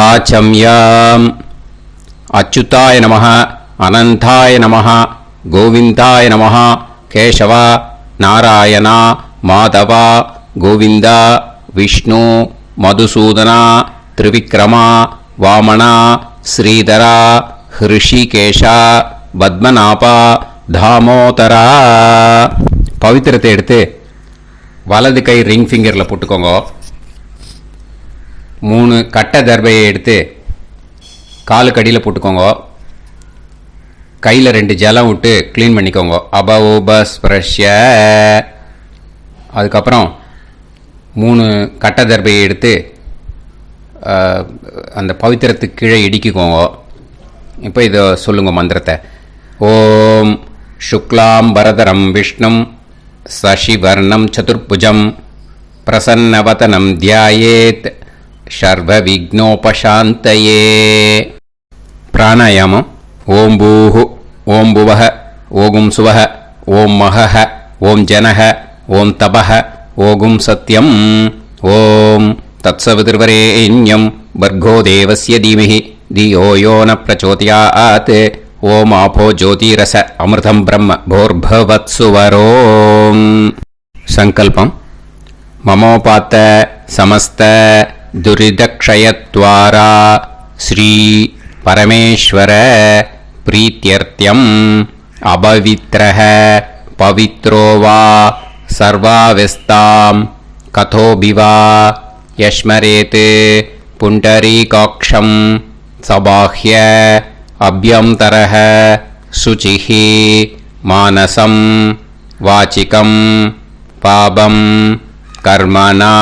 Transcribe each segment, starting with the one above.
ஆச்சம்யாம். அச்சுதாய நமஹ, அனந்தாய நமஹ, கோவிந்தாய நமஹ, கேசவா, நாராயணா, மாதவா, கோவிந்தா, விஷ்ணு, மதுசூதனா, திரிவிக்ரமா, வாமனா, ஸ்ரீதரா, ஹிருஷிகேஷா, பத்மநாபா, தாமோதரா. பவித்திரத்தை எடுத்து வலது கை ரிங் ஃபிங்கரில் போட்டுக்கோங்க. 3 கட்டை தர்பையை எடுத்து காலுக்கடியில் போட்டுக்கோங்க. கையில் 2 ஜலம் விட்டு க்ளீன் பண்ணிக்கோங்க. அபஓபஸ்பிரஷ்ய. அதுக்கப்புறம் 3 கட்டை தர்பையை எடுத்து அந்த பவித்திரத்துக்கு கீழே இடிக்கிக்கோங்க. இப்போ இதை சொல்லுங்க மந்திரத்தை. ஓம் சுக்லாம் பரதரம் விஷ்ணும் சசிவர்ணம் சதுர்புஜம் பிரசன்னவதனம் தியாயேத் சர்வ விக்னோபசாந்தயே. பிராணாயாமம். ஓம் பூஹு, ஓம் புவஹ, ஓகும் சுவஹ, ஓம் மஹஹ, ஓம் ஜனஹ, ஓம் தபஹ, ஓகும் சத்யம். ஓம் தத்சவிதுர்வரேண்யம் பர்கோ தேவஸ்ய தீமஹி தியோ யோ ந பிரச்சோதயாத். ஓம் ஆபோ ஜோதிரச அமிர்தம் பிரம்ம போர்பவத்சுவரோம். சங்கல்பம். மமோபாத்த சமஸ்த துரிதக்ஷயத்வாரா ஸ்ரீ பரமேஸ்வர பிரீத்யர்த்தியம் அபவித்ரஹ பவித்ரோ வா சர்வாவஸ்தாம் கதோபிவா யஸ்மரேத் புண்டரீகாக்ஷம் சபாஹ்ய அப்யந்தரஹ சுசிஹ மானசம் வாசிகம் பாபம் கர்மணா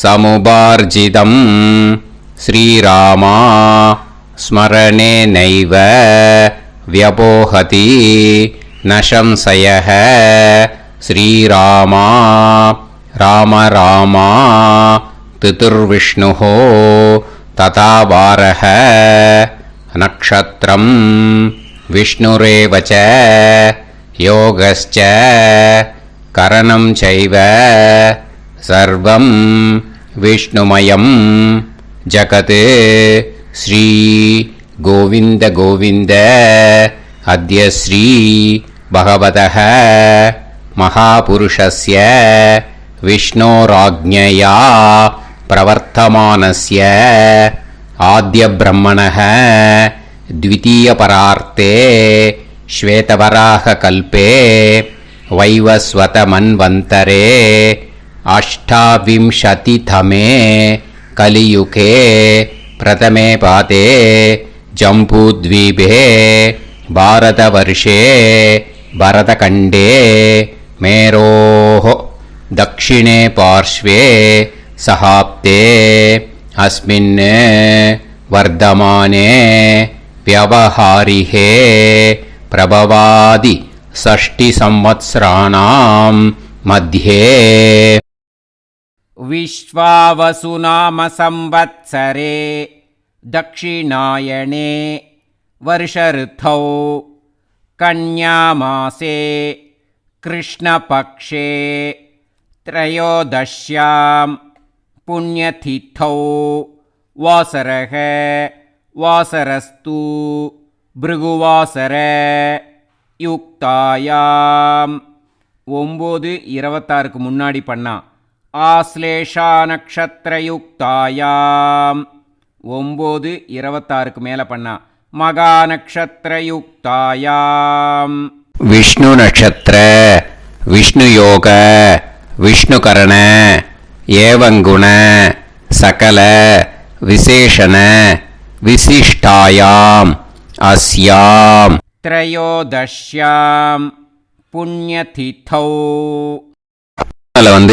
சமுபார்ஜிதம் ஸ்ரீராமா ஸ்மரணேனைவ வ்யபோஹதி நசம்சயஹ. ஸ்ரீராமா ராம ராமா திதுர்விஷ்ணுஹ ததா வாரஹ. நக்ஷத்ரம் விஷ்ணுரேவச யோகஸ்ச கரணம் சைவ சர்வம் விஷ்ணுமயம் ஜகத். ஸ்ரீ கோவிந்த கோவிந்த அத்ய ஸ்ரீ பகவதः மகாபுருஷஸ்ய விஷ்ணோராஜ்ஞயா பிரவர்த்தமானஸ்ய ஆத்ய பிரம்மணः த்விதீயபரார்த்தே ஸ்வேதவராக கல்பே வைவஸ்வத மன்வந்தரே அஷ்டாவிம்சதிதமே கலியுகே பிரதமே பாதே ஜம்பூத்வீபே பாரதவர்ஷே பரதகண்டே மேரோः தக்ஷிணே பார்ஷ்வே சஹாப்தே அஸ்மின் வர்தமானே व्यवहारिहे प्रभवादि 6 संवत्सराणां मध्ये. विश्वावसुनाम संवत्सरे दक्षिणायणे वर्षऋतौ कन्यामासे कृष्णपक्षे त्रयोदश्यां पुण्यतिथौ वासरः வாசரஸ்து பிருகுவாசர யுக்தாயாம். 9:26 முன்னாடி பண்ணா. ஆஸ்லேஷா நக்ஷத்திர யுக்தாயாம். 9:26 மேலே பண்ணா. மகா நக்ஷத்திர யுக்தாயாம். விஷ்ணு நட்சத்திர விஷ்ணு யோக விஷ்ணுகரண ஏவங்குண சகல விசேஷண விசிஷ்டாயாம் அஸ்யாம் த்ரயோதஷ்யாம் புண்ணியதிதௌ.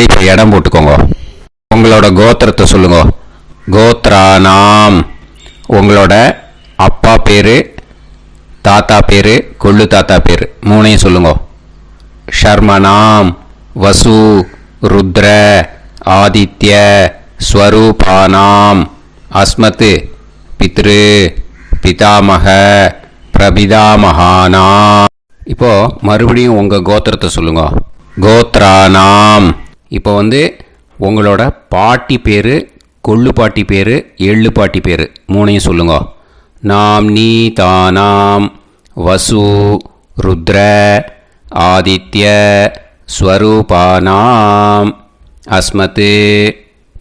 இப்போ இடம் போட்டுக்கோங்க. உங்களோட கோத்திரத்தை சொல்லுங்க. கோத்ரானாம். உங்களோட அப்பா பேரு, தாத்தா பேரு, கொள்ளு தாத்தா பேரு 3ஐயும் சொல்லுங்க. ஷர்மனாம் வசு ருத்ர ஆதித்ய ஸ்வரூபானாம் அஸ்மத் பித்ரு பிதாமக பிரபிதாமகானா. இப்போ மறுபடியும் உங்கள் கோத்திரத்தை சொல்லுங்க. கோத்ரானாம். இப்போ உங்களோட பாட்டி பேர், கொள்ளு பாட்டி பேர், எள்ளு பாட்டி பேர் மூணையும் சொல்லுங்க. நாம் நீ தானாம் வசு ருத்ர ஆதித்ய ஸ்வரூபானாம் அஸ்மத்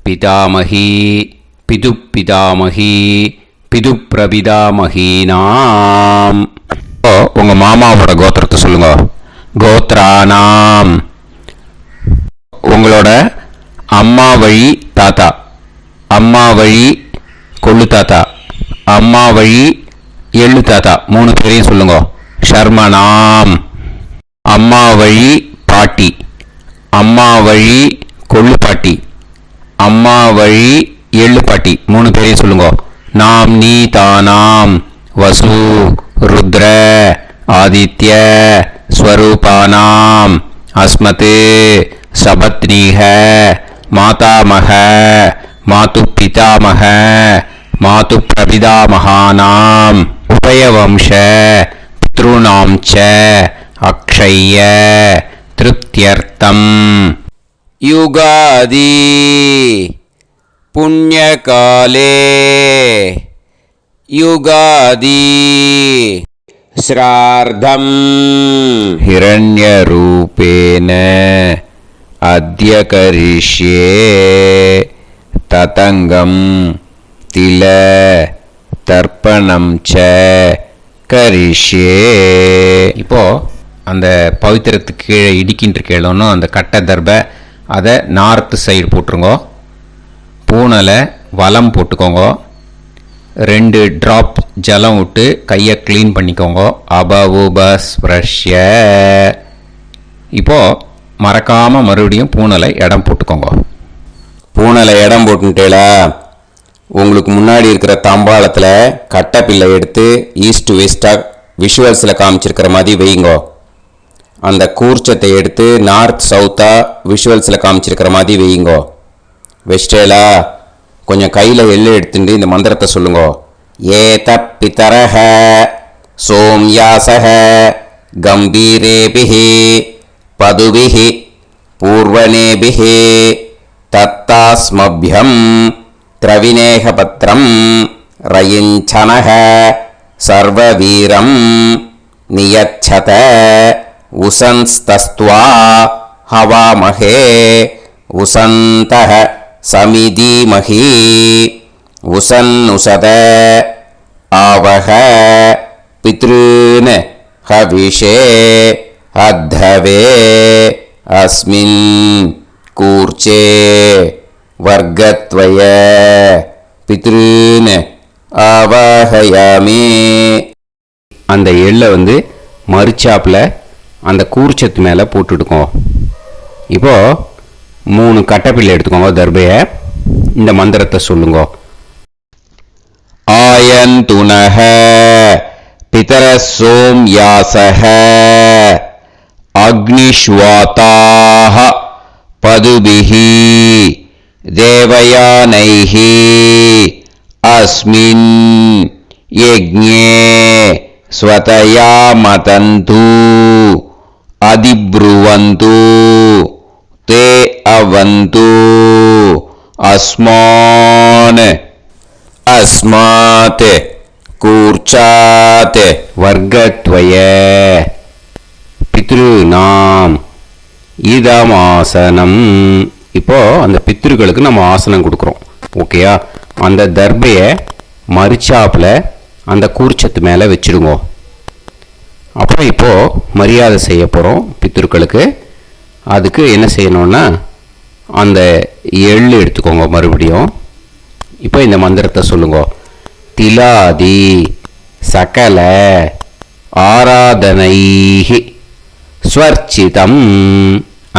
பிதாமகி பிதுப்பிதாமகி பிதுப்பிரபிதாமகீனாம். உங்கள் மாமாவோட கோத்திரத்தை சொல்லுங்க. கோத்ரானாம். உங்களோட அம்மா வழி தாத்தா, அம்மா வழி கொள்ளு தாத்தா, அம்மா வழி எள்ளு தாத்தா மூணு பேரையும் சொல்லுங்க. ஷர்மனாம். அம்மா வழி பாட்டி, அம்மா வழி கொள்ளு பாட்டி, அம்மா வழி எள்ளு பாட்டி மூணு பேரையும் சொல்லுங்க. நாம் நீ தானாம் வசு ருத்ர ஆதித்ய ஸ்வரூபானாம் அஸ்மத் சபத்னீஹ மாதாமக மாது பிதாமக மாது பிரபிதாமகானாம் உபயவம்ச பித்ருணாம் ச அக்ஷய்ய திருப்தியர்த்தம். யுகாதி புண்ணியகாலே யுகாதி ஸ்ரார்த்தம் ஹிரண்யரூபேன அத்ய கரிஷ்யே ததங்கம் தில தர்ப்பணம் ச கரிஷ்யே. இப்போ அந்த பவித்திரத்துக்கு கீழே இடிக்கின்ற கேளோன்னு அந்த கட்டை தர்பை அதை நார்த்து சைடு போட்டுருங்கோ. பூனலை வலம் போட்டுக்கோங்க. 2 ட்ராப் ஜலம் விட்டு கையை க்ளீன் பண்ணிக்கோங்க. அபவுபஸ்ப்ரஷ்ய. இப்போது மறக்காமல் மறுபடியும் பூனலை இடம் போட்டுக்கோங்க. பூனலை இடம் போட்டுட்டேலா, உங்களுக்கு முன்னாடி இருக்கிற தாம்பாளத்தில் கட்டைப்பில்லை எடுத்து ஈஸ்ட் வெஸ்டாக விஷுவல்ஸில் காமிச்சிருக்கிற மாதிரி வைங்கோ. அந்த கூர்ச்சத்தை எடுத்து நார்த் சவுத்தாக விஷுவல்ஸில் காமிச்சிருக்கிற மாதிரி வைங்கோ. வெஸ்டேலா கொஞ்சம் கையில் எள்ளு எடுத்துட்டு இந்த மந்திரத்தை சொல்லுங்க. ஏத பிதரஹ சோம்யாசஹ கம்பீரேபிஹி பதுபிஹி பூர்வனேபிஹி தத்தாஸ்மப்யம் திரவிநேகபத்ரம் ரயிஞ்சனஹ சர்வவீரம் நியச்சத உசன்ஸ்தஸ்த்வா ஹவாமஹே உசந்தஹ சமிதீமஹி உசன்னுசத ஆவஹ பித்ருன் ஹவிஷே அத்தவே அஸ்மின் கூர்ச்சே வர்க்கத்வய பித்ருன் ஆவாஹயாமி. அந்த எள்ளை மறுச்சாப்பில் அந்த கூர்ச்சத்து மேலே போட்டுடுக்கோம். இப்போது 3 கட்டைப்பிள்ளை எடுத்துக்கோங்க. தர்பையை இந்த மந்திரத்தை சொல்லுங்க. ஆயந்துனஹ பிதர சோம்யாசஹ அக்னிஷ்வாதாஹ பதுபிஹி தேவயானைஹி அஸ்மின் யஜ்ஞே ஸ்வதயா மதந்து அதிப்ருவந்து தே அவது அஸ்மான் அஸ்மாத் கூர்ச்சாத் வர்க்கத்வய பித்ருநாம் இதமாசனம். இப்போ அந்த பித்ருக்களுக்கு நம்ம ஆசனம் கொடுக்குறோம். ஓகேயா? அந்த தர்பையை மறுச்சாப்பில் அந்த கூர்ச்சத்து மேலே வச்சுடுங்க. அப்புறம் இப்போது மரியாதை செய்ய போகிறோம் பித்ருக்களுக்கு. அதுக்கு என்ன செய்யணும்னா அந்த எள்ளு எடுத்துக்கோங்க. மறுபடியும் இப்போ இந்த மந்திரத்தை சொல்லுங்க. திலாதி சகல ஆராதனைஹி ஸ்வர்ச்சிதம்.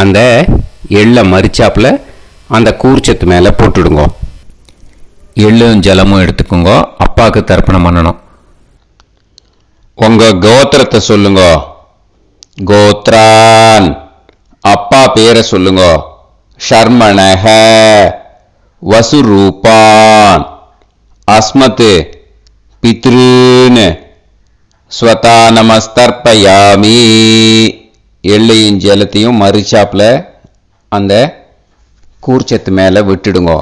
அந்த எள்ளை மரிச்சாப்பில் அந்த கூர்ச்சத்து மேலே போட்டுடுங்க. எள்ளும் ஜலமும் எடுத்துக்கோங்க. அப்பாவுக்கு தர்ப்பணம் பண்ணணும். உங்கள் கோத்திரத்தை சொல்லுங்க. கோத்ரான். அப்பா பேரை சொல்லுங்க. ஷர்மணஹ வசுரூபான் அஸ்மத் பித்ருன் ஸ்வதா நமஸ்தர்ப்பயாமி. எள்ளையும் ஜலத்தையும் மறுச்சாப்பில் அந்த கூர்ச்சத்து மேலே விட்டுடுங்க.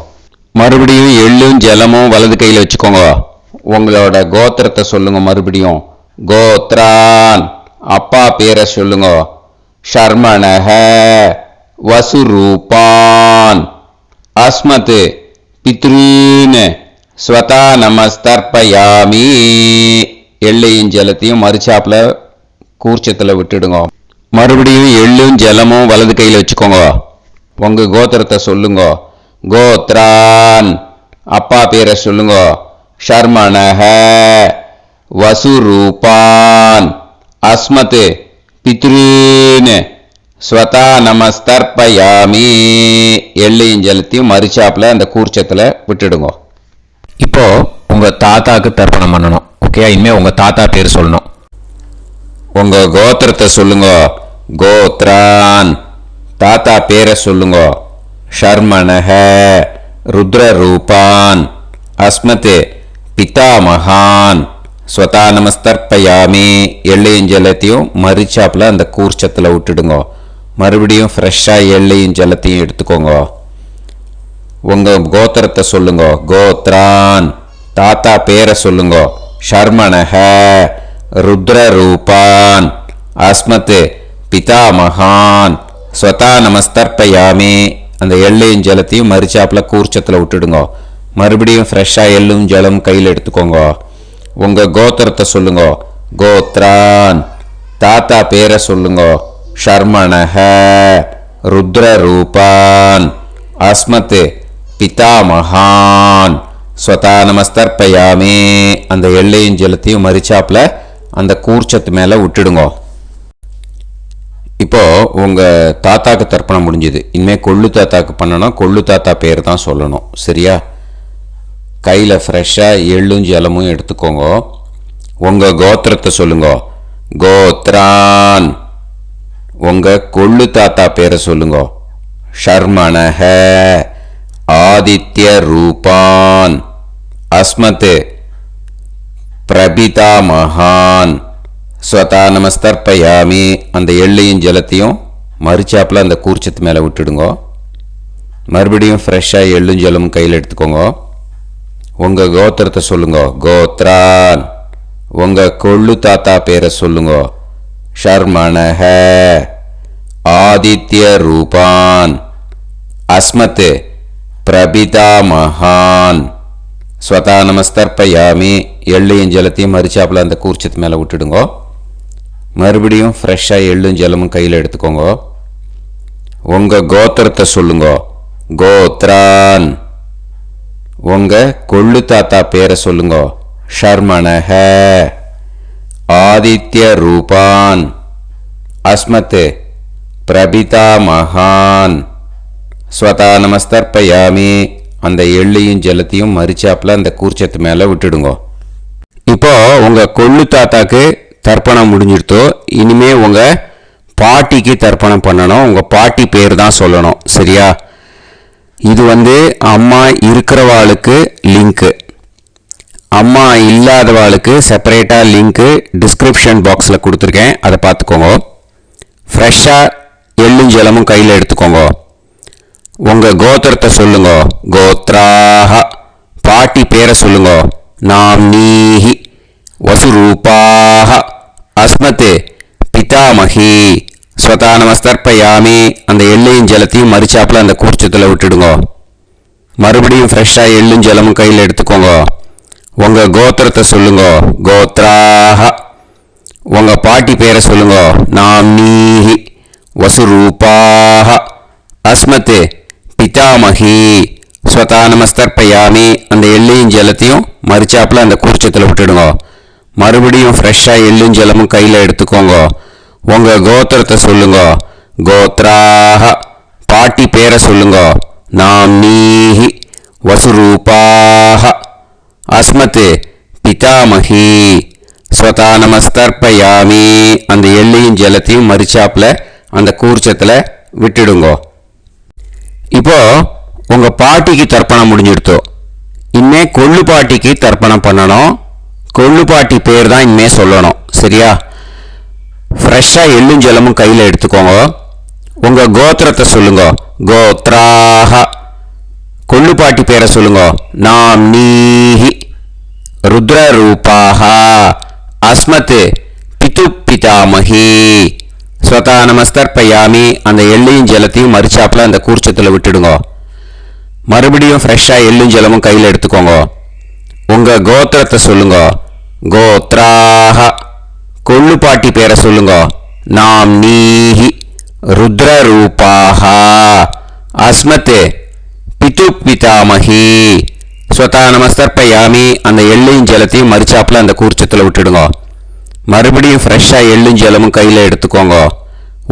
மறுபடியும் எள்ளும் ஜலமும் வலது கையில் வச்சுக்கோங்க. உங்களோட கோத்திரத்தை சொல்லுங்க. மறுபடியும் கோத்ரான், அப்பா பேரை சொல்லுங்க. ஷர்மணஹ, வசுரூபான், அஸ்மத், பித்ருன், ஸ்வதா நமஸ்தர்ப்பயாமி. எள்ளையும் ஜலத்தையும் மறுச்சாப்புல கூர்ச்சத்தில் விட்டுடுங்க. மறுபடியும் எள்ளும் ஜலமும் வலது கையில் வச்சுக்கோங்க. உங்க கோத்திரத்தை சொல்லுங்க. கோத்ரான், அப்பா பேரை சொல்லுங்க. ஷர்மணஹ, வசுரூபான், அஸ்மத், பித்ருன், ஸ்வதா நமஸ்தர்ப்பயாமி. எள்ளையும் ஜலத்தையும் மறுச்சாப்புல அந்த கூர்ச்சத்தில் விட்டுடுங்க. இப்போ உங்க தாத்தாக்கு தர்ப்பணம் பண்ணணும். ஓகே, இனிமே உங்க தாத்தா பேர் சொல்லணும். உங்க கோத்திரத்தை சொல்லுங்க. கோத்ரான், தாத்தா பேரை சொல்லுங்க. ஷர்மணஹ, ருத்ரரூபான், அஸ்மத், பிதாமகான், ஸ்வதா நமஸ்தர்ப்பயாமி. எள்ளையும் ஜலத்தையும் மறிச்சாப்புல அந்த கூர்ச்சத்தில் விட்டுடுங்க. மறுபடியும் ஃப்ரெஷ்ஷாக எள்ளையும் ஜலத்தையும் எடுத்துக்கோங்க. உங்க கோத்திரத்தை சொல்லுங்க. கோத்ரான், தாத்தா பேரை சொல்லுங்க. ஷர்மணஹ, ருத்ரரூபான், அஸ்மத், பிதாமகான், ஸ்வதா நமஸ்தர்ப்பயாமி. அந்த எள்ளையும் ஜலத்தையும் மறிச்சாப்புல கூர்ச்சத்தில் விட்டுடுங்க. மறுபடியும் ஃப்ரெஷ்ஷாக எள்ளும் ஜலம் கையில் எடுத்துக்கோங்க. உங்க கோத்திரத்தை சொல்லுங்க. கோத்ரான், தாத்தா பேரை சொல்லுங்க. ஷர்மணஹ, ருத்ரரூபான், அஸ்மத், பிதாமகான், ஸ்வதா நமஸ்தர்ப்பயாமி. அந்த எள்ளையும் ஜலத்தையும் மறிச்சாப்புல அந்த கூர்ச்சத்து மேலே விட்டுடுங்க. இப்போ உங்க தாத்தாக்கு தர்ப்பணம் முடிஞ்சது. இனிமே கொள்ளு தாத்தாக்கு பண்ணணும். கொள்ளு தாத்தா பேர் தான் சொல்லணும். சரியா? கையில் ஃப்ரெஷ்ஷாக எள்ளும் ஜலமும் எடுத்துக்கோங்க. உங்க கோத்திரத்தை சொல்லுங்க. கோத்ரான், உங்க கொள்ளு தாத்தா பேரை சொல்லுங்க. ஷர்மணஹ, ஆதித்ய ரூபான், அஸ்மத், பிரபிதாமகான், ஸ்வதா நமஸ்தர்ப்பயாமி. அந்த எள்ளையும் ஜலத்தையும் மறிச்சாப்புல அந்த கூர்ச்சத்து மேலே விட்டுடுங்க. மறுபடியும் ஃப்ரெஷ்ஷாக எள்ளும் ஜலமும் கையில் எடுத்துக்கோங்க. உங்க கோத்திரத்தை சொல்லுங்க. கோத்ரான், உங்க கொள்ளு தாத்தா பேரை சொல்லுங்க. ஷர்மணஹ, ஆதித்ய ரூபான், அஸ்மத், பிரபிதாமகான், ஸ்வதா நமஸ்தர்ப்பயாமி. எள்ளையும் ஜலத்தையும் மறிச்சாப்புல அந்த கூர்ச்சத்து மேலே விட்டுடுங்க. மறுபடியும் ஃப்ரெஷ்ஷாக எள்ளும் ஜலமும் கையில் எடுத்துக்கோங்க. உங்க கோத்திரத்தை சொல்லுங்க. கோத்ரான், உங்க கொள்ளு தாத்தா பேரை சொல்லுங்க. ஷர்மணஹ, ஆதித்ய ரூபான், அஸ்மத், பிரபிதாமகான், ஸ்வதா நமஸ்தர்ப்பயாமி. அந்த எள்ளையும் ஜலத்தையும் மறிச்சாப்புல அந்த கூர்ச்சத்து மேலே விட்டுடுங்க. இப்போ உங்க கொள்ளு தாத்தாக்கு தர்ப்பணம் முடிஞ்சிடுத்தோ. இனிமே உங்க பாட்டிக்கு தர்ப்பணம் பண்ணணும். உங்க பாட்டி பேர் தான் சொல்லணும். சரியா? இது அம்மா இருக்கிறவாளுக்கு லிங்க்கு, அம்மா இல்லாதவாளுக்கு செப்பரேட்டாக லிங்க்கு டிஸ்கிரிப்ஷன் பாக்ஸில் கொடுத்துருக்கேன். அதை பார்த்துக்கோங்க. ஃப்ரெஷ்ஷாக எள்ளும் ஜலமும் கையில் எடுத்துக்கோங்க. உங்கள் கோத்திரத்தை சொல்லுங்க. கோத்ராஹ, பாட்டி பேரை சொல்லுங்க. நாம்னீஹி, வசுரூபாஹ, அஸ்மத், பிதாமகி, ஸ்வதா நமஸ்தர்ப்பயாமி. அந்த எள்ளையும் ஜலத்தையும் மறிச்சாப்புல அந்த கூர்ச்சத்தில் விட்டுடுங்க. மறுபடியும் ஃப்ரெஷ்ஷாக எள்ளும் ஜலமும் கையில் எடுத்துக்கோங்க. உங்கள் கோத்திரத்தை சொல்லுங்க. கோத்ராஹ, உங்கள் பாட்டி பேரை சொல்லுங்க. நாம்னீஹி, வசுரூபாஹ, அஸ்மத், பிதாமகி, ஸ்வதா நமஸ்தர்ப்பயாமி. அந்த எள்ளையும் ஜலத்தையும் மறிச்சாப்புல அந்த கூர்ச்சத்தில் விட்டுடுங்க. மறுபடியும் ஃப்ரெஷ்ஷாக எள்ளும் ஜலமும் கையில் எடுத்துக்கோங்க. உங்கள் கோத்திரத்தை சொல்லுங்க. கோத்ராஹ, பாட்டி பேரை சொல்லுங்க. நாம்னீஹி, வசுரூபாஹ, அஸ்மத், பிதாமகி, ஸ்வதா நமஸ்தர்ப்பயாமி. அந்த எள்ளையும் ஜலத்தையும் மறிச்சாப்புல அந்த கூர்ச்சத்தில் விட்டுடுங்க. இப்போ உங்க பாட்டிக்கு தர்ப்பணம் முடிஞ்சிடுத்தோ. இனிமே கொள்ளு பாட்டிக்கு தர்ப்பணம் பண்ணணும். கொள்ளு பாட்டி பேர் தான் இனிமே சொல்லணும். சரியா? ஃப்ரெஷ்ஷாக எள்ளும் ஜலமும் கையில் எடுத்துக்கோங்க. உங்க கோத்திரத்தை சொல்லுங்க. கோத்ராஹ, கொள்ளுப்பாட்டி பேரை சொல்லுங்க. நாம் நீஹி ருத்ரரூபாஹ அஸ்மத் பிது பிதாமகி ஸ்வதா நமஸ்தர்ப்பயாமி. அந்த எள்ளையும் ஜலத்தையும் மறிச்சாப்புல அந்த கூர்ச்சத்தில் விட்டுடுங்க. மறுபடியும் ஃப்ரெஷ்ஷாக எள்ளும் ஜலமும் கையில் எடுத்துக்கோங்க. உங்கள் கோத்திரத்தை சொல்லுங்க. கோத்ராஹ கொள்ளுப்பாட்டி பேரை சொல்லுங்க. நாம் நீஹி ருத்ரரூபாஹ அஸ்மத் பிது பிதாமகி ஸ்வதா நமஸ்தர்ப்பயாமி. அந்த எள்ளையும் ஜலத்தையும் மறிச்சாப்புல அந்த கூர்ச்சத்தில் விட்டுடுங்க. மறுபடியும் ஃப்ரெஷ்ஷாக எள்ளும் ஜலமும் கையில் எடுத்துக்கோங்க.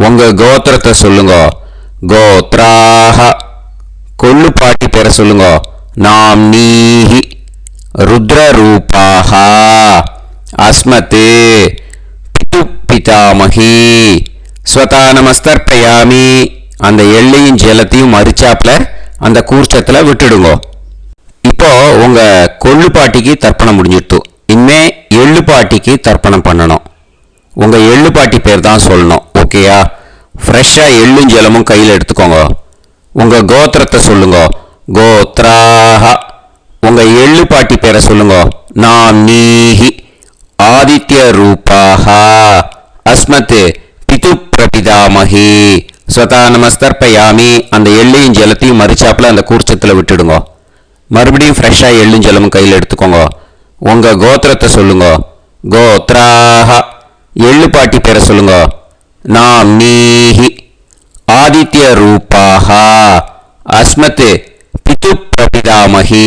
உங்கள் கோத்திரத்தை சொல்லுங்க. கோத்ராஹ கொள்ளுப்பாட்டி பேரை சொல்லுங்க. நாம் நீஹி ருத்ரரூபாஹ அஸ்மத் பிது பிதாமகி ஸ்வதா நமஸ்தர்ப்பயாமி. அந்த எள்ளையும் ஜலத்தையும் மறிச்சாப்புல அந்த கூர்ச்சத்தில் விட்டுடுங்க. இப்போ உங்க கொள்ளுப்பாட்டிக்கு தர்ப்பணம் முடிஞ்சிடுத்து. இனிமே எள்ளுப்பாட்டிக்கு தர்ப்பணம் பண்ணணும். உங்க எள்ளுப்பாட்டி பேர் தான் சொல்லணும். ஓகேயா? ஃப்ரெஷ்ஷாக எள்ளும் ஜலமும் கையில் எடுத்துக்கோங்க. உங்க கோத்திரத்தை சொல்லுங்க. கோத்ராஹ உங்க எள்ளுப்பாட்டி பேரை சொல்லுங்க. நாம் நீஹி ஆதித்ய ரூபாஹ அஸ்மத் பிது பிரபிதாமகி ஸ்வதா நமஸ்தர்ப்பயாமி. அந்த எள்ளையும் ஜலத்தையும் மறிச்சாப்புல அந்த கூர்ச்சத்தில் விட்டுடுங்க. மறுபடியும் ஃப்ரெஷ்ஷாக எள்ளும் ஜலமும் கையில் எடுத்துக்கோங்க. உங்கள் கோத்திரத்தை சொல்லுங்க. கோத்ராஹ எள்ளுப்பாட்டி பேரை சொல்லுங்க. நாம் நீஹி ஆதித்ய ரூபாஹ அஸ்மத் பிது பிரபிதாமகி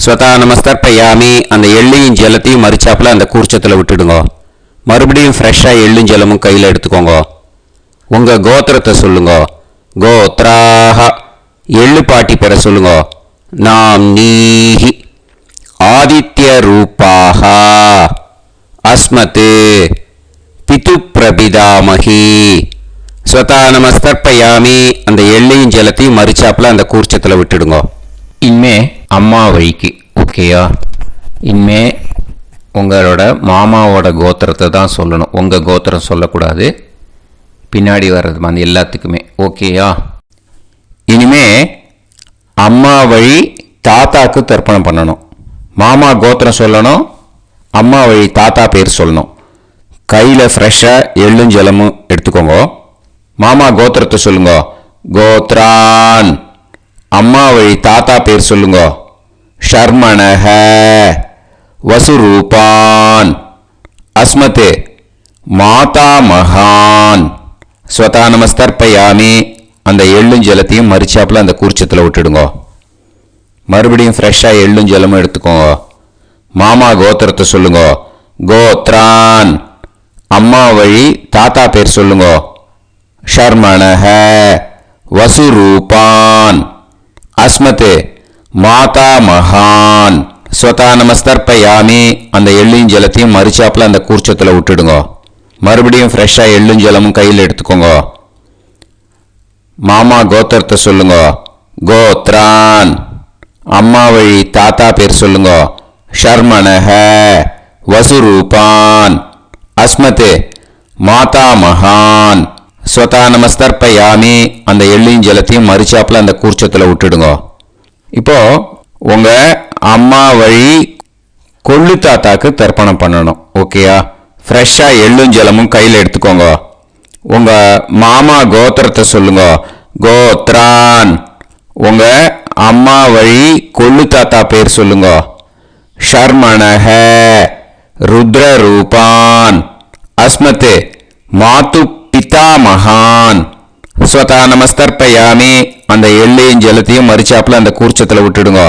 ஸ்வதா நமஸ்தர்ப்பயாமி. அந்த எள்ளையும் ஜலத்தையும் மறிச்சாப்புல அந்த கூர்ச்சத்தில் விட்டுடுங்க. மறுபடியும் ஃப்ரெஷ்ஷாக எள்ளும் ஜலமும் கையில் எடுத்துக்கோங்க. உங்கள் கோத்திரத்தை சொல்லுங்க. கோத்ராஹ எள்ளுப்பாட்டி பேரை சொல்லுங்க. நாம் நீஹி ஆதித்ய ரூபாஹ அஸ்மத் பிது பிரபிதாமகி ஸ்வதா நமஸ்தர்ப்பயாமி. அந்த எள்ளையும் ஜலத்தையும் மறிச்சாப்புல அந்த கூர்ச்சத்தில் விட்டுடுங்க. இனிமே அம்மா வழிக்கு. ஓகேயா? இனிமே உங்களோட மாமாவோட கோத்திரத்தை தான் சொல்லணும். உங்கள் கோத்திரம் சொல்லக்கூடாது. பின்னாடி வர்றது மாதிரி எல்லாத்துக்குமே. ஓகேயா? இனிமே அம்மா வழி தாத்தாக்கு தர்ப்பணம் பண்ணணும். மாமா கோத்திரம் சொல்லணும். அம்மா வழி தாத்தா பேர் சொல்லணும். கையில் ஃப்ரெஷ்ஷாக எள்ளும் ஜலமும் எடுத்துக்கோங்க. மாமா கோத்திரத்தை சொல்லுங்க. கோத்ரான் அம்மா வழி தாத்தா பேர் சொல்லுங்க. ஷர்மணஹ வசுரூபான் அஸ்மத் மாதா மகான் ஸ்வதா நமஸ்தர்ப்பயாமி. அந்த எள்ளும் ஜலத்தையும் மறிச்சாப்புல அந்த கூர்ச்சத்தில் விட்டுடுங்க. மறுபடியும் ஃப்ரெஷ்ஷாக எள்ளும் ஜலமும் எடுத்துக்கோங்க. மாமா கோத்திரத்தை சொல்லுங்க. கோத்ரான் அம்மா வழி தாத்தா பேர் சொல்லுங்க. ஷர்மணஹ வசுரூபான் அஸ்மத் மாதா மகான் ஸ்வதா நமஸ்தர்ப்பயாமி. அந்த எள்ளும் ஜலத்தையும் மறிச்சாப்புல அந்த கூர்ச்சத்தில் விட்டுடுங்க. மறுபடியும் ஃப்ரெஷ்ஷாக எள்ளும் ஜலமும் கையில் எடுத்துக்கோங்க. மாமா கோத்திரத்தை சொல்லுங்க. கோத்ரான் அம்மா வழி தாத்தா பேர் சொல்லுங்க. ஷர்மணஹ வசுரூபான் அஸ்மத் மாதா மகான் ஸ்வதா நமஸ்தர்ப்பயாமி. அந்த எள்ளையும் ஜலத்தையும் மறிச்சாப்புல அந்த கூர்ச்சத்தில் விட்டுடுங்க. இப்போ உங்க அம்மா வழி கொள்ளு தாத்தாக்கு தர்ப்பணம் பண்ணணும். ஓகேயா? ஃப்ரெஷ்ஷாக எள்ளும் ஜலமும் கையில் எடுத்துக்கோங்க. உங்க மாமா கோத்திரத்தை சொல்லுங்க. கோத்ரான் உங்க அம்மா வழி கொள்ளு தாத்தா பேர் சொல்லுங்க. ஷர்மணஹ ருத்ரரூபான் அஸ்மத் மாது பிதா மகான் ஸ்வதா நமஸ்தர்ப்பயாமி. அந்த எள்ளையும் ஜலத்தையும் மறிச்சாப்புல அந்த கூர்ச்சத்தில் விட்டுடுங்க.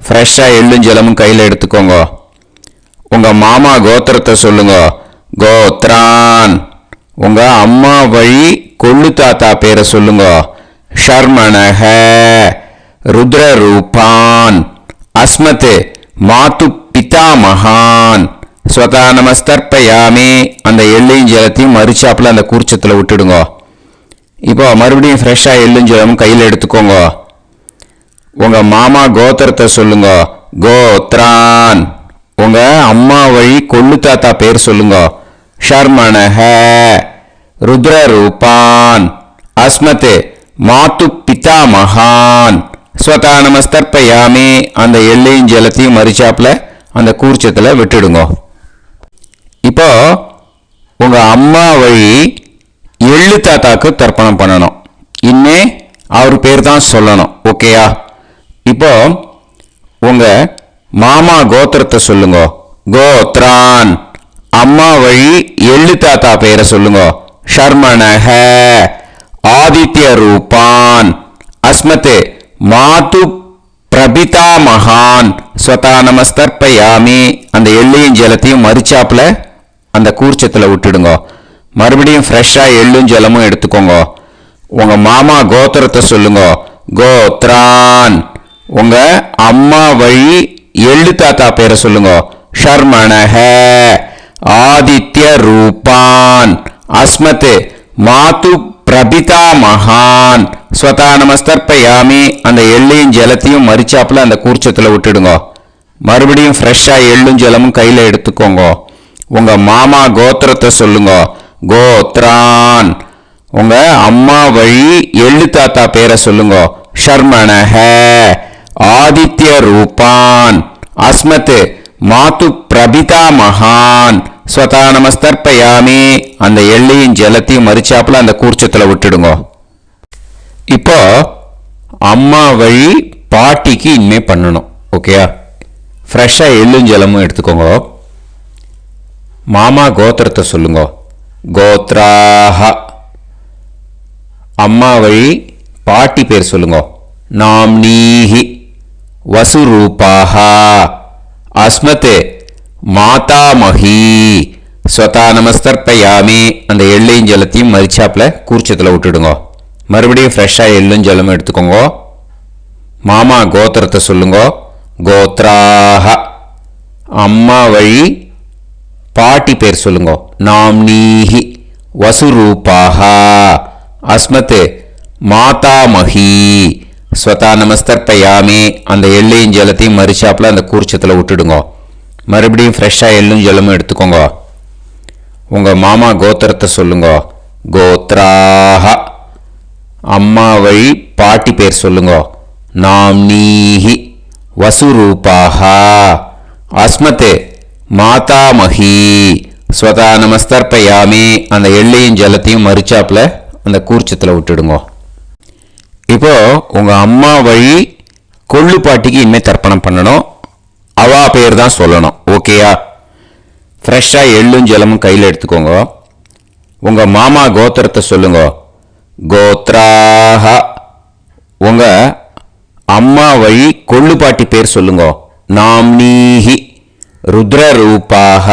ஃப்ரெஷ்ஷாக எள்ளும் ஜலமும் கையில் எடுத்துக்கோங்க. உங்கள் மாமா கோத்திரத்தை சொல்லுங்க. கோத்ரான் உங்க அம்மா வழி கொள்ளு தாத்தா பேரை சொல்லுங்க. ஷர்மணஹ ருத்ரரூபான் அஸ்மத் மாது பிதா மகான் ஸ்வதா நமஸ்தர்ப்பயாமி. அந்த எள்ளையும் ஜலத்தையும் மறிச்சாப்புல அந்த கூர்ச்சத்தில் விட்டுடுங்க. இப்போ மறுபடியும் ஃப்ரெஷ்ஷாக எள்ளும் ஜலமும் கையில் எடுத்துக்கோங்க. உங்கள் மாமா கோத்திரத்தை சொல்லுங்க. கோத்ரான் உங்க அம்மா வழி கொள்ளு தாத்தா பேர் சொல்லுங்க. ஷர்மணஹ ருத்ரரூபான் அஸ்மத் மாது பிதா மகான் ஸ்வதா நமஸ்தர்ப்பயாமி அந்த எள்ளையும் ஜலத்தையும் மறிச்சாப்புல அந்த கூர்ச்சத்தில் விட்டுடுங்க. இப்போ உங்க அம்மா வழி எள்ளு தாத்தாக்கு தர்ப்பணம் பண்ணணும். இன்னே அவர் பேர் தான் சொல்லணும். ஓகேயா? இப்போ உங்க மாமா கோத்திரத்தை சொல்லுங்க. கோத்ரான். அம்மா வழி எள்ளு தாத்தா பேரை சொல்லுங்க. ஷர்மணஹ. ஆதித்ய ரூபான். அஸ்மத் மாது பிரபிதா மகான். ஸ்வதா நமஸ்தர்ப்பயாமி அந்த எள்ளையும் ஜலத்தையும் மறிச்சாப்புல அந்த கூர்ச்சத்தில் விட்டுடுங்க. மறுபடியும் ஃப்ரெஷ்ஷாக எள்ளும் ஜலமும் எடுத்துக்கோங்க. உங்க மாமா கோத்திரத்தை சொல்லுங்க. கோத்ரான். உங்க அம்மா வழி எள்ளு தாத்தா பேரை சொல்லுங்க. ஷர்மணஹ. ஆதித்ய ரூபான். அஸ்மத் மாது பிரபிதா மகான். ஸ்வதா நமஸ்தர்ப்பயாமி அந்த எள்ளையும் ஜலத்தையும் மறிச்சாப்புல அந்த கூர்ச்சத்தில் விட்டுடுங்க. மறுபடியும் ஃப்ரெஷ்ஷாக எள்ளும் ஜலமும் கையில் எடுத்துக்கோங்க. உங்க மாமா கோத்திரத்தை சொல்லுங்க. கோத்ரான். உங்க அம்மா வழி எள்ளு தாத்தா பேரை சொல்லுங்க. ஷர்மணஹ. ஆதித்ய ரூபான். அஸ்மத் மாது பிரபிதா மகான். ஸ்வதா நமஸ்தர்ப்பயாமி அந்த எள்ளையும் ஜலத்தையும் மறிச்சாப்புல அந்த கூர்ச்சத்தில் விட்டுடுங்க. இப்போ அம்மா வழி பாட்டிக்கு இனிமே பண்ணணும். ஓகேயா? ஃப்ரெஷ்ஷாக எள்ளும் ஜலமும் எடுத்துக்கோங்க. மாமா கோத்திரத்தை சொல்லுங்க. கோத்ராஹ. அம்மா வழி பாட்டி பேர் சொல்லுங்க. நாம்னீஹி. வசுரூபாஹ. அஸ்மத் மாதாமஹி. ஸ்வதா நமஸ்தர்ப்பயாமி அந்த எள்ளையும் ஜலத்தையும் மறிச்சாப்புல கூர்ச்சத்தில் விட்டுடுங்க. மறுபடியும் ஃப்ரெஷ்ஷாக எள்ளும் ஜலமும் எடுத்துக்கோங்க. மாமா கோத்திரத்தை சொல்லுங்க. கோத்ராஹ. அம்மா வழி பாட்டி பேர் சொல்லுங்க. நாம்னீஹி. வசுரூபாஹ. அஸ்மத் மாதாமஹி. ஸ்வதா நமஸ்தர்ப்பயாமி அந்த எள்ளையும் ஜலத்தையும் மறிச்சாப்புல அந்த கூர்ச்சத்தில் விட்டுடுங்க. மறுபடியும் ஃப்ரெஷ்ஷாக எள்ளும் ஜலமும் எடுத்துக்கோங்க. உங்க மாமா கோத்திரத்தை சொல்லுங்க. கோத்ராஹ. அம்மா வழி பாட்டி பேர் சொல்லுங்க. நாம்னீஹி. வசுரூபாஹ. அஸ்மத் மாதாமஹி. ஸ்வதா நமஸ்தர்ப்பயாமி அந்த எள்ளையும் ஜலத்தையும் மறிச்சாப்புல அந்த கூர்ச்சத்தில் விட்டுடுங்க. இப்போ உங்க அம்மா வழி கொள்ளு பாட்டிக்கு இனிமே தர்ப்பணம் பண்ணணும். அவா பேர் தான் சொல்லணும். ஓகேயா? ஃப்ரெஷ்ஷாக எள்ளும் ஜலமும் கையில் எடுத்துக்கோங்க. உங்க மாமா கோத்திரத்தை சொல்லுங்க. கோத்ராஹ. உங்க அம்மா வழி கொள்ளு பாட்டி பேர் சொல்லுங்க. நாம்னீஹி. ருத்ரரூபாஹ.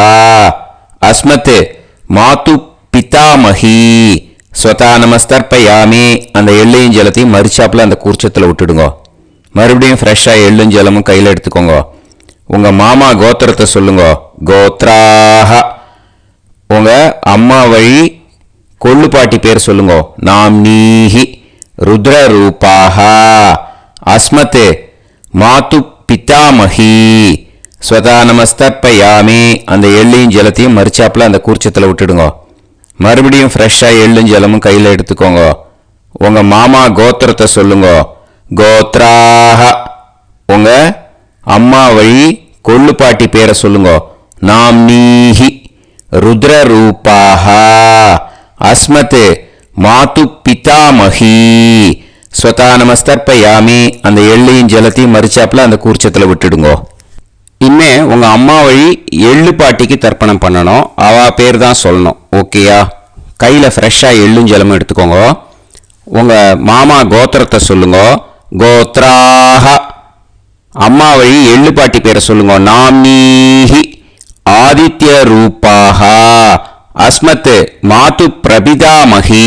அஸ்மத் மாது பிதாமஹி. ஸ்வதா நமஸ்தர்ப்பயாமி அந்த எள்ளையும் ஜலத்தையும் மறிச்சாப்புல அந்த கூர்ச்சத்தில் விட்டுடுங்க. மறுபடியும் ஃப்ரெஷ்ஷாக எள்ளும் ஜலமும் கையில் எடுத்துக்கோங்க. உங்க மாமா கோத்திரத்தை சொல்லுங்க. கோத்ராஹ. உங்க அம்மா வழி கொள்ளு பாட்டி பேர் சொல்லுங்க. நாம்னீஹி. ருத்ரரூபாஹ. அஸ்மத் மாது பிதாமஹி. ஸ்வதா நமஸ்தர்ப்பயாமி அந்த எள்ளையும் ஜலத்தையும் மறிச்சாப்புல அந்த கூர்ச்சத்தில் விட்டுடுங்க. மறுபடியும் ஃப்ரெஷ்ஷாக எள்ளும் ஜலமும் கையில் எடுத்துக்கோங்க. உங்க மாமா கோத்திரத்தை சொல்லுங்க. கோத்ராஹ. உங்க அம்மா வழி கொள்ளு பாட்டி பேரை சொல்லுங்க. நாம்னீஹி. ருத்ரரூபாஹ. அஸ்மத் மாது பிதாமஹி. ஸ்வதா நமஸ்தர்ப்பயாமி அந்த எள்ளையும் ஜலத்தையும் மறிச்சாப்புல அந்த கூர்ச்சத்தில் விட்டுடுங்க. இனிமே உங்க அம்மா வழி எள்ளு பாட்டிக்கு தர்ப்பணம் பண்ணணும். அவ பேர் தான் சொல்லணும். ஓகேயா? கையில் ஃப்ரெஷ்ஷாக எள்ளும் ஜலமும் எடுத்துக்கோங்க. உங்க மாமா கோத்திரத்தை சொல்லுங்க. கோத்ராஹ. அம்மா வழி எள்ளு பாட்டி பேரை சொல்லுங்க. நாம்னீஹி. ஆதித்ய ரூபாஹ. அஸ்மத் மாது பிரபிதாமஹி.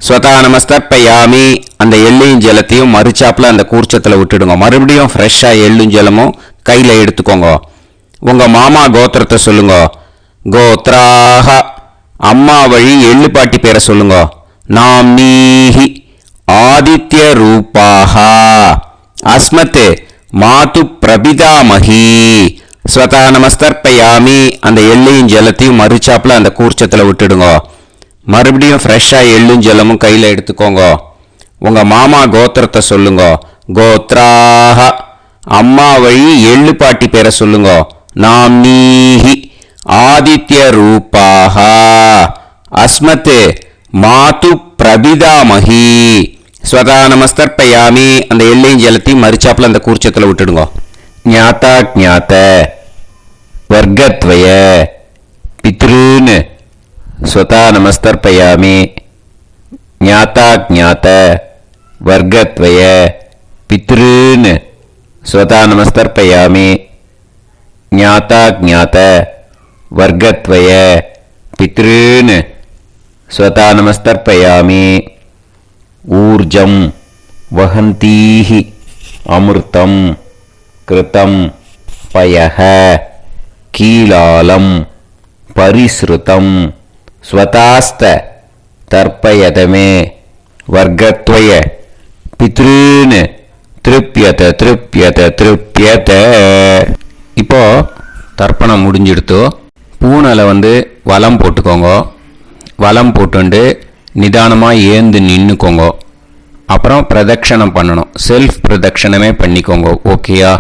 ஸ்வதா நமஸ்தர்ப்பயாமி அந்த எள்ளையும் ஜலத்தையும் மறிச்சாப்புல அந்த கூர்ச்சத்தில் விட்டுடுங்க. மறுபடியும் ஃப்ரெஷ்ஷாக எள்ளும் ஜலமும் கையில் எடுத்துக்கோங்க. உங்க மாமா கோத்திரத்தை சொல்லுங்க. கோத்ராஹ. அம்மா வழி எள்ளு பாட்டி பேரை சொல்லுங்க. நாம்னீஹி. ஆதித்ய ரூபாஹ. அஸ்மத் மாது பிரபிதாமஹி. ஸ்வதா நமஸ்தர்ப்பயாமி அந்த எள்ளையும் ஜலத்தையும் மறிச்சாப்புல அந்த கூர்ச்சத்தில் விட்டுடுங்க. மறுபடியும் ஃப்ரெஷ்ஷாக எள்ளும் ஜலமும் கையில் எடுத்துக்கோங்க. உங்க மாமா கோத்திரத்தை சொல்லுங்க. கோத்ராஹ அம்மா வழி எள்ளு பாட்டி பேரை சொல்லுங்க. நாம்னீஹி ஆதித்ய ரூபாஹ அஸ்மத் மாது பிரபிதாமஹி ஸ்வதா நமஸ்தர்ப்பயாமி. அந்த எள்ளையும் ஜலத்தையும் மரிச்சாப்புல அந்த கூர்ச்சத்தில் விட்டுடுங்க. ஞாதா ஜாத்த வர்க்கத்வய பித்ருன் ஸ்வதா நமஸ்தர்ப்பயாமி. ஞாதா ஜாத்த வர்க்கத்வய பித்ருன் ஸ்வதா நமஸ்தர்ப்பயாமி. ஞாதா ஜாத்த வர்க்கத்வய பித்ருன் ஸ்வதா நமஸ்தர்ப்பயாமி. ஊர்ஜம் வஹந்தீஹி அமிர்தம் கிருதம் பயஹ கீலாலம் பரிஸ்ருதம் ஸ்வதாஸ்த தர்ப்பயதமே வர்க்கத்வய பித்ருன் திருப்யத திருப்யத திருப்யத. இப்போ தர்ப்பணம் முடிஞ்சிடுத்தோ. பூனலை வலம் போட்டுக்கோங்க. வலம் போட்டுண்டு நிதானமாக ஏந்து நின்றுக்கோங்க. அப்புறம் பிரதட்சணம் பண்ணணும். செல்ஃப் பிரதட்சணமே பண்ணிக்கோங்க. ஓகேயா?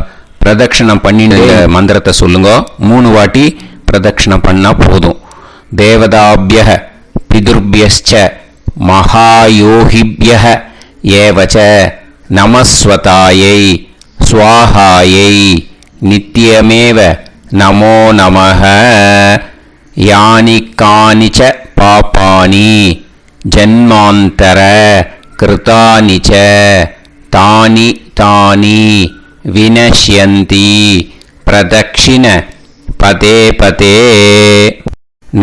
பிரதட்சணம் பண்ணின மந்திரத்தை சொல்லுங்க. 3 வாட்டி பிரதட்சணம் பண்ணால் போதும். தேவதாபிய பிதுர்பியச்ச மகாயோகிபிய ஏவச்ச நமஸ்வதாயை ஸ்வாஹாயை நித்யமேவ நமோ நமஹ. யானி கானிச்ச பாபானி ஜன்மாந்தர கிருதானி ச தானி தானி வினஷ்யந்தி பிரதக்ஷிண பதே பதே.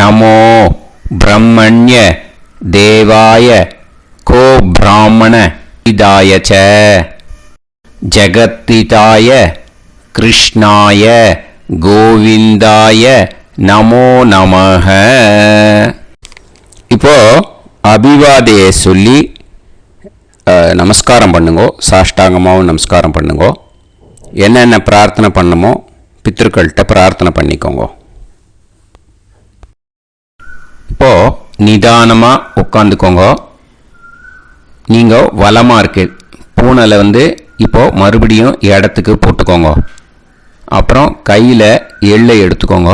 நமோ பிரம்மண்ய தேவாய கோ பிராமண இதாய ச ஜகத்திதாய கிருஷ்ணாய கோவிந்தாய நமோ நமஹ. இப்போ அபிவாதையை சொல்லி நமஸ்காரம் பண்ணுங்கோ. சாஷ்டாங்கமாகவும் நமஸ்காரம் பண்ணுங்கோ. என்னென்ன பிரார்த்தனை பண்ணமோ பித்ருக்கள்கிட்ட பிரார்த்தனை பண்ணிக்கோங்க. இப்போ நிதானமாக உட்காந்துக்கோங்க. நீங்கள் வலமாக இருக்கு பூனலை இப்போ மறுபடியும் இடத்துக்கு போட்டுக்கோங்க. அப்புறம் கையில் எள்ளை எடுத்துக்கோங்க.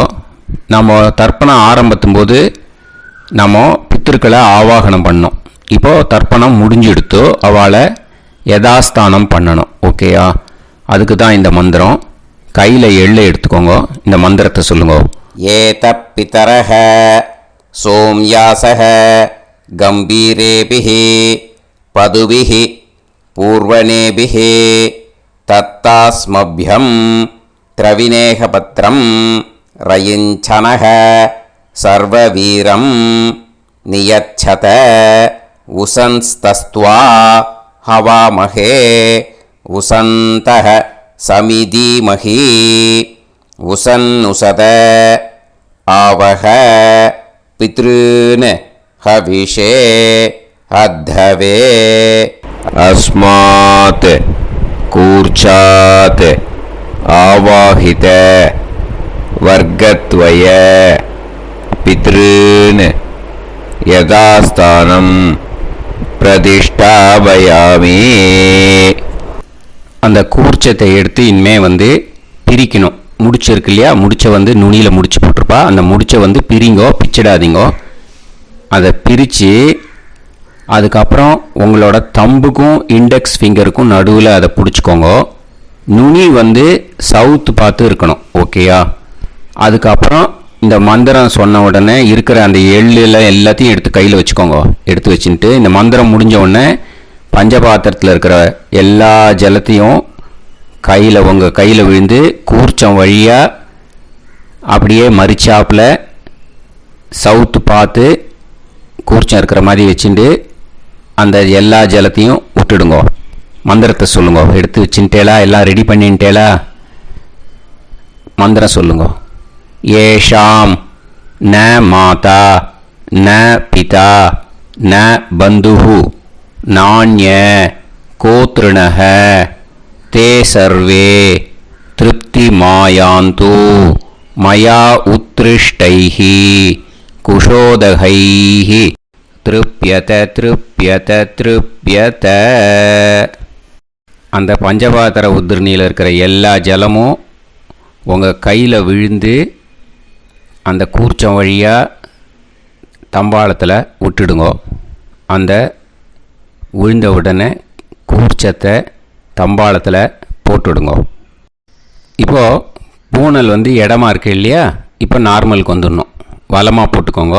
நம்ம தர்ப்பணம் ஆரம்பத்தும் போது நம்ம பித்திருக்களை ஆவாகனம் பண்ணோம். இப்போது தர்ப்பணம் முடிஞ்செடுத்து அவளை யதாஸ்தானம் பண்ணணும். ஓகேயா? அதுக்கு தான் இந்த மந்திரம். கையில் எள்ளை எடுத்துக்கோங்க. இந்த மந்திரத்தை சொல்லுங்க. ஏத பிதரஹ சோம்யாசஹ கம்பீரேபிஹி பதுபிஹி பூர்வணேபிஹி தத்தாஸ்மப்யம் திரவிநேகபத்ரம் ரயிஞ்சனஹ சர்வவீரம் நியச்சத உசன்ஸ்தஸ்த்வா ஹவாமஹே உசந்தஹ சமிதீமஹி உசன்னுசத ஆவஹ பித்ருன் ஹவிஷே அத்தவே. அஸ்மாத் கூர்ச்சாத் ஆவாஹித வர்க்கத்வய பித்ருன் யதாஸ்தானம் பிரதிஷ்டாபயாமி. அந்த கூர்ச்சத்தை எடுத்து இனிமே பிரிக்கணும். முடிச்சிருக்கு இல்லையா? முடிச்ச நுனியில் முடிச்சு போட்டிருப்பா. அந்த முடிச்ச பிரிங்கோ, பிச்சிடாதீங்கோ. அதை பிரித்து அதுக்கப்புறம் உங்களோட தம்புக்கும் இண்டெக்ஸ் ஃபிங்கருக்கும் நடுவில் அதை பிடிச்சிக்கோங்க. நுனி சவுத்து பார்த்து இருக்கணும். ஓகேயா? அதுக்கப்புறம் இந்த மந்திரம் சொன்ன உடனே இருக்கிற அந்த எள்ளில் எல்லாத்தையும் எடுத்து கையில் வச்சுக்கோங்க. எடுத்து வச்சுட்டு இந்த மந்திரம் முடிஞ்ச உடனே பஞ்சபாத்திரத்தில் இருக்கிற எல்லா ஜலத்தையும் உங்கள் கையில் விழுந்து கூர்ச்சம் வழியாக அப்படியே மரிச்சாப்பில் சவுத்து பார்த்து கூர்ச்சம் இருக்கிற மாதிரி வச்சுட்டு அந்த எல்லா ஜலத்தையும் விட்டுடுங்க. மந்திரத்தை சொல்லுங்க. எடுத்து வச்சுட்டேலா? எல்லாம் ரெடி பண்ணிட்டேலா? மந்திரம் சொல்லுங்க. ஏஷாம் ந மாதா ந பிதா ந பந்துஹு நாண்ய கோத்ருணஹ தே சர்வே திருப்தி மாயாந்து மயா உத்ருஷ்டைஹி குஷோதகைஹி திருப்யத திருப்யத திருப்யத. அந்த பஞ்சபாத்திர உதிரணியில் இருக்கிற எல்லா ஜலமும் உங்கள் கையில் விழுந்து அந்த கூர்ச்சம் வழியாக தம்பாளத்தில் விட்டுடுங்க. அந்த விழுந்த உடனே கூர்ச்சத்தை தம்பாளத்தில் போட்டுடுங்க. இப்போது பூனல் இடமா இருக்கு இல்லையா, இப்போ நார்மலுக்கு வந்துடணும். வலமாக போட்டுக்கோங்க.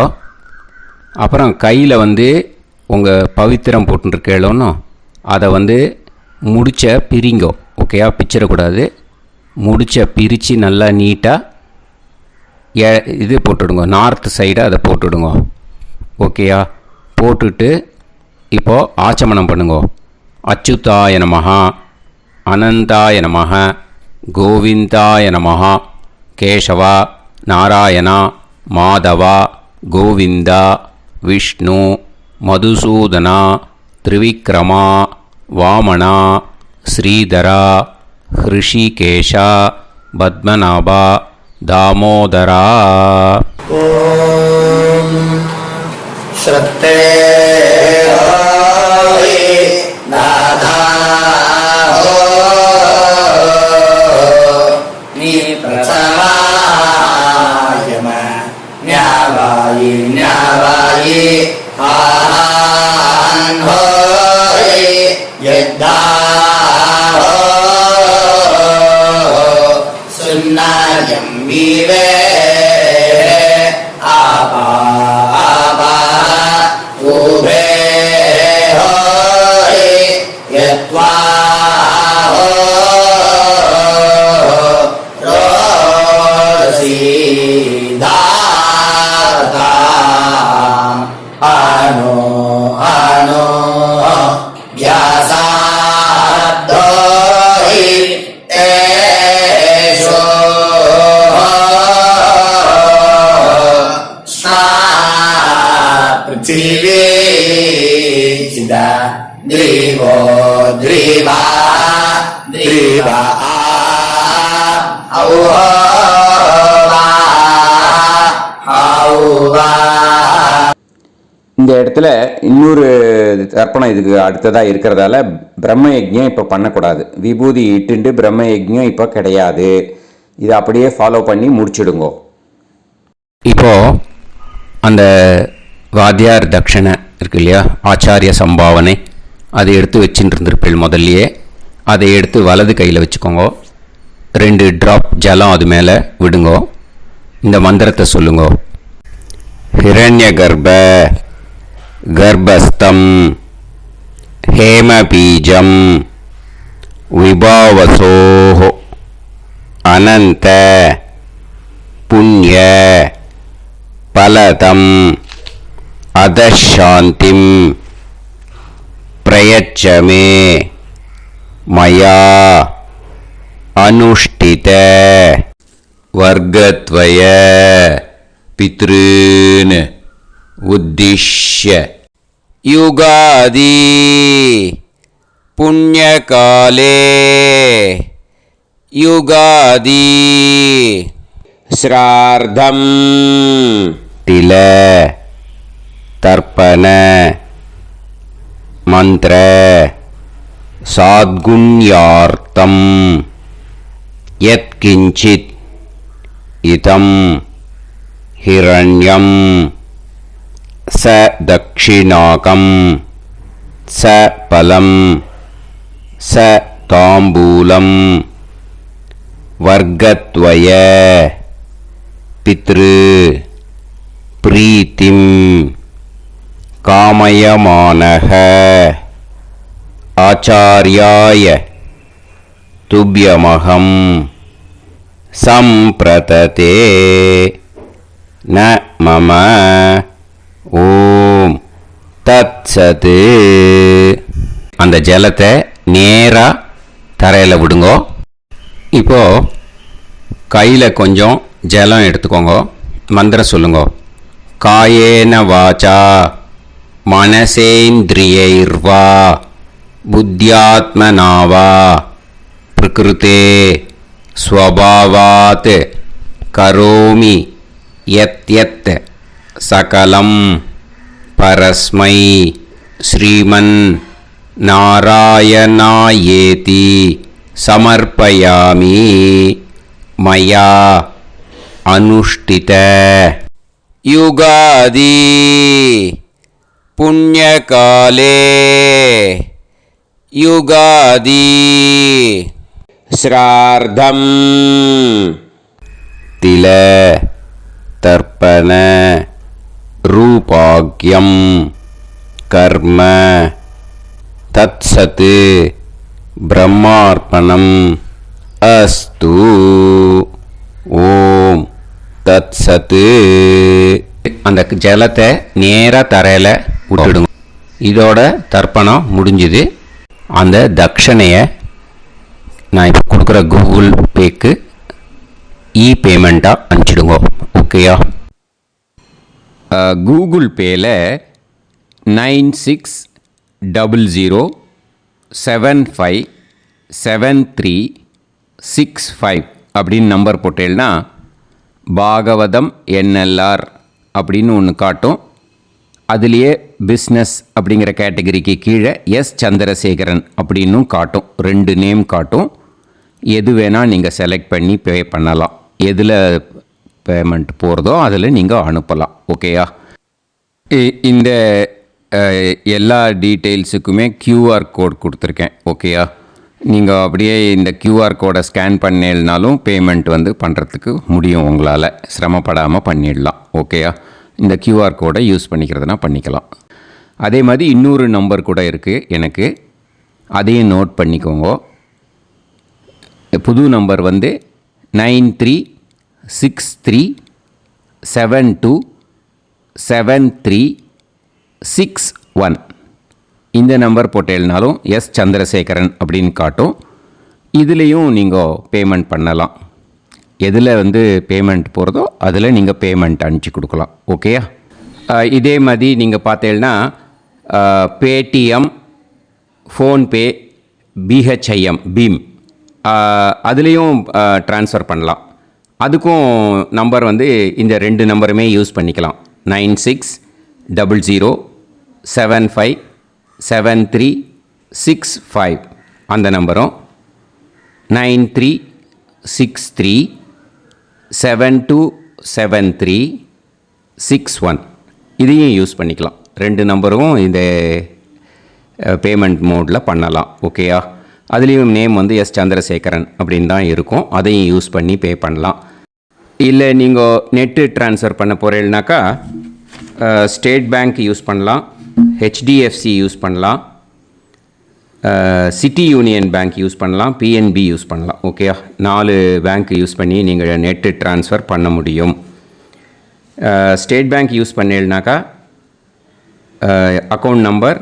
அப்புறம் கையில் உங்கள் பவித்திரம் போட்டுருக்கேளோன்னு அதை முடிச்ச பிரிங்கோ. ஓகேயா, பிச்சிடக்கூடாது. முடிச்ச பிரித்து நல்லா நீட்டாக இது போட்டுடுங்க, நார்த் சைடை அதை போட்டுடுங்க. ஓகேயா, போட்டுட்டு இப்போது ஆச்சமனம் பண்ணுங்க. அச்சுதாய நமஹ, அனந்தாய நமஹ, கோவிந்தாய நமஹ, கேசவா, நாராயணா, மாதவா, கோவிந்தா, விஷ்ணு, மதுசூதனா, திரிவிக்ரமா, வாமனா, ஸ்ரீதரா, ஹிருஷிகேஷா, பத்மநாபா, தாமோதரா. ஓம் ஸ்ரத்தே நாதா நீ பிரசமாயம ஞாவாயி ஞாவாயி ஆஹான் ஹோய் யத்தா சுன்னாயம் வீவே ஆபா ஆபா உபே ஹோய் யத்வா ரோசி தாரதா ஆனோ ஆனோ வியாசாப்தோஹி ஏஷோ पृथिवी चिदा द्रिवो द्रिवा द्रिवा இந்த இடத்துல இன்னொரு தர்ப்பணம் இதுக்கு அடுத்ததாக இருக்கிறதால பிரம்ம யஜ்ஞம் இப்போ பண்ணக்கூடாது. விபூதி இட்டுண்டு பிரம்ம யஜ்ஞம் இப்போ கிடையாது. இதை அப்படியே ஃபாலோ பண்ணி முடிச்சிடுங்கோ. இப்போது அந்த வாத்தியார் தட்சணை இருக்கு இல்லையா, ஆச்சாரிய சம்பாவனை, அதை எடுத்து வச்சுட்டு இருந்திருப்பேள் முதல்லையே. அதை எடுத்து வலது கையில் வச்சுக்கோங்க. 2 ட்ராப் ஜலம் அது மேலே விடுங்கோ. இந்த மந்திரத்தை சொல்லுங்கோ. ஹிரண்ய கர்ப்ப கர்ப்பஸ்தம் ஹேமபீஜம் விபாவசோஹோ அனந்த புண்ணிய பலதம் அதசாந்திம் பிரயச்சமே மயா அனுஷ்டித வர்க்கத்வய பித்ருன் உத்திஷ்ய யுகாதி புண்ணியகாலே யுகாதி ஸ்ரார்த்தம் தில தர்ப்பண மந்திர சாத்குண்யார்த்தம் யத்கிஞ்சித் இதம் ஹிரண்யம் ச தக்ஷிணாகம் ச பலம் ச தாம்பூலம் வர்க்கத்வய பித்ரு பிரீத்திம் காமயமானஹ ஆச்சார்யாய துப்யமகம் சம்பிரததே ந மம ஓம் தத்சத். அந்த ஜலத்தை நேராக தரையில் விடுங்கோ. இப்போது கையில் கொஞ்சம் ஜலம் எடுத்துக்கோங்க. மந்திரம் சொல்லுங்க. காயேன வாச்சா மனசேந்திரியைர்வா புத்தியாத்மனாவா பிரகிருதே ஸ்வபாவாத் கரோமி யத் யத் சகலம் பரஸ்மை ஸ்ரீமன் நாராயணாயேதி சமர்ப்பயாமி மயா அனுஷ்டித யுகாதி புண்ணியகாலே யுகாதி ஸ்ரார்த்தம் தில தர்ப்பண ரூபாக்யம் கர்ம தத்சத் பிரம்மார்ப்பணம் அஸ்து. ஓம் தத்சத். அந்த ஜலத்தை நேராக தரையில் விட்டுடுங்க. இதோட தர்ப்பணம் முடிஞ்சுது. அந்த தட்சணையை நான் இப்போ கொடுக்குற கூகுள் பேக்கு பேமெண்ட்டாக அனுப்பிச்சிடுங்க. ஓகேயா? கூகுள் பேயில் 9600757365 அப்படின்னு நம்பர் போட்டேன்னா பாகவதம் NLR அப்படின்னு ஒன்று காட்டும். அதுலேயே பிஸ்னஸ் அப்படிங்கிற கேட்டகரிக்கு கீழே எஸ் சந்திரசேகரன் அப்படின்னும் காட்டும். 2 நேம் காட்டும். எது வேணால் நீங்கள் செலக்ட் பண்ணி பே பண்ணலாம். எதில் பேமெண்ட் போகிறதோ அதில் நீங்கள் அனுப்பலாம். ஓகேயா? இந்த எல்லா டீட்டெயில்ஸுக்குமே QR கோட் கொடுத்துருக்கேன். ஓகேயா? நீங்கள் அப்படியே இந்த QR கோடை ஸ்கேன் பண்ணேன்னாலும் பேமெண்ட் பண்ணுறதுக்கு முடியும். உங்களால் சிரமப்படாமல் பண்ணிடலாம். ஓகேயா? இந்த QR கோடை யூஸ் பண்ணிக்கிறதுனா பண்ணிக்கலாம். அதே மாதிரி இன்னொரு நம்பர் கூட இருக்குது எனக்கு. அதையும் நோட் பண்ணிக்கோங்க. புது நம்பர் 9363727361. இந்த நம்பர் போட்டேன்னாலும் எஸ் சந்திரசேகரன் அப்படின்னு காட்டும். இதுலேயும் நீங்கள் பேமெண்ட் பண்ணலாம். எதில் பேமெண்ட் போகிறதோ அதில் நீங்கள் பேமெண்ட் அனுப்பிச்சி கொடுக்கலாம். ஓகேயா? இதே மாதிரி நீங்கள் பார்த்தேன்னா பேடிஎம், ஃபோன்பே, BHIM பீம் அதுலேயும் ட்ரான்ஸ்ஃபர் பண்ணலாம். அதுக்கும் நம்பர் இந்த 2 நம்பருமே யூஸ் பண்ணிக்கலாம். 9600757365 அந்த நம்பரும் 9363727361 இதையும் யூஸ் பண்ணிக்கலாம். 2 நம்பரும் இந்த பேமெண்ட் மோடில் பண்ணலாம். ஓகேயா? அதுலேயும் நேம் எஸ் சந்திரசேகரன் அப்படின்னு தான் இருக்கும். அதையும் யூஸ் பண்ணி பே பண்ணலாம். இல்லை நீங்கள் நெட்டு ட்ரான்ஸ்ஃபர் பண்ண போகிறீங்கனாக்கா ஸ்டேட் பேங்க் யூஸ் பண்ணலாம், HDFC யூஸ் பண்ணலாம், சிட்டி யூனியன் பேங்க் யூஸ் பண்ணலாம், PNB யூஸ் பண்ணலாம். ஓகேயா? 4 பேங்க் யூஸ் பண்ணி நீங்கள் நெட்டு ட்ரான்ஸ்ஃபர் பண்ண முடியும். ஸ்டேட் பேங்க் யூஸ் பண்ணீங்கனாக்கா account number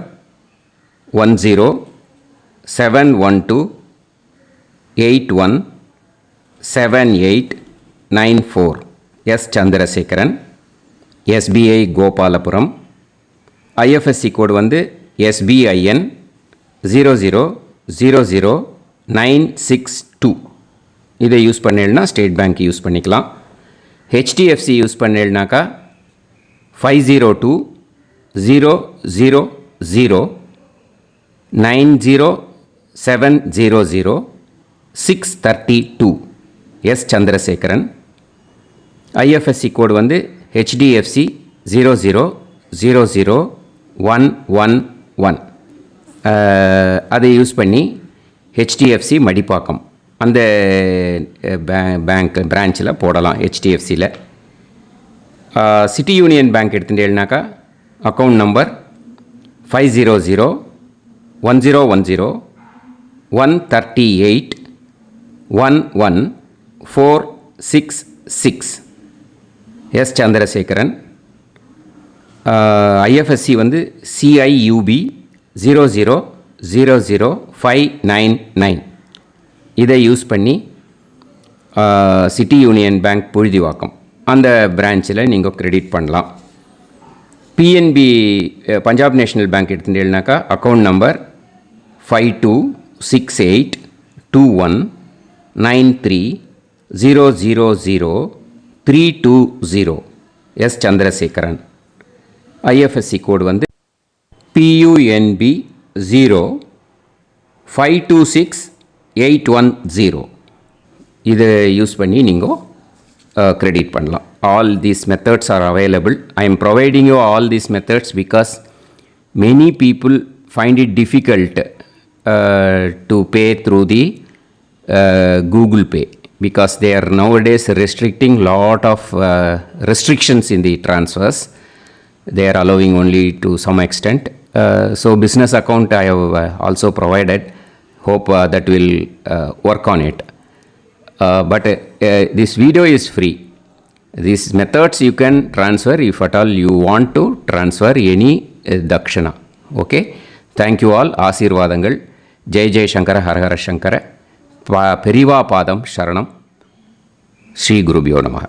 1071281789 S Chandrasekaran, SBI Gopalapuram. IFSC code SBIN 0000962. இதை யூஸ் பண்ணேன்னா ஸ்டேட் பேங்க் யூஸ் பண்ணிக்கலாம். HDFC யூஸ் பண்ணேன்னாக்கா 5020090700 S Chandrasekaran. IFSC code HDFC 0000111. அதை யூஸ் பண்ணி HDFC மடிப்பாக்கம் அந்த பேங்க் பிரான்ச்சில் போடலாம். HDFCயில் சிட்டி யூனியன் பேங்க் எடுத்துட்டேன்னாக்கா account number 500101381146 S Chandrasekaran. IFSC CIUB 0000599. இதை யூஸ் பண்ணி சிட்டி யூனியன் பேங்க் புழுதிவாக்கம் அந்த பிரான்ச்சில் நீங்கள் கிரெடிட் பண்ணலாம். PNB பஞ்சாப் நேஷ்னல் பேங்க் எடுத்துட்டேன்னாக்கா account number 52682193000320 S Chandrasekaran. IFSC code PUNB 0 526810 இதை யூஸ் பண்ணி நீங்கள் கிரெடிட் பண்ணலாம். All these methods are available. I am providing you all these methods because many people find it difficult to pay through the Google Pay because they are nowadays restricting lot of restrictions in the transfers. They are allowing only to some extent. So business account I have also provided. Hope that will work on it. But this video is free. These methods you can transfer if at all you want to transfer any dakshana. Okay. Thank you all. Aasirvadangal. Jai Jai Shankara Har Har Shankara. Periva பாதம் சரணம். ஸ்ரீ குருபியோ நமஹ.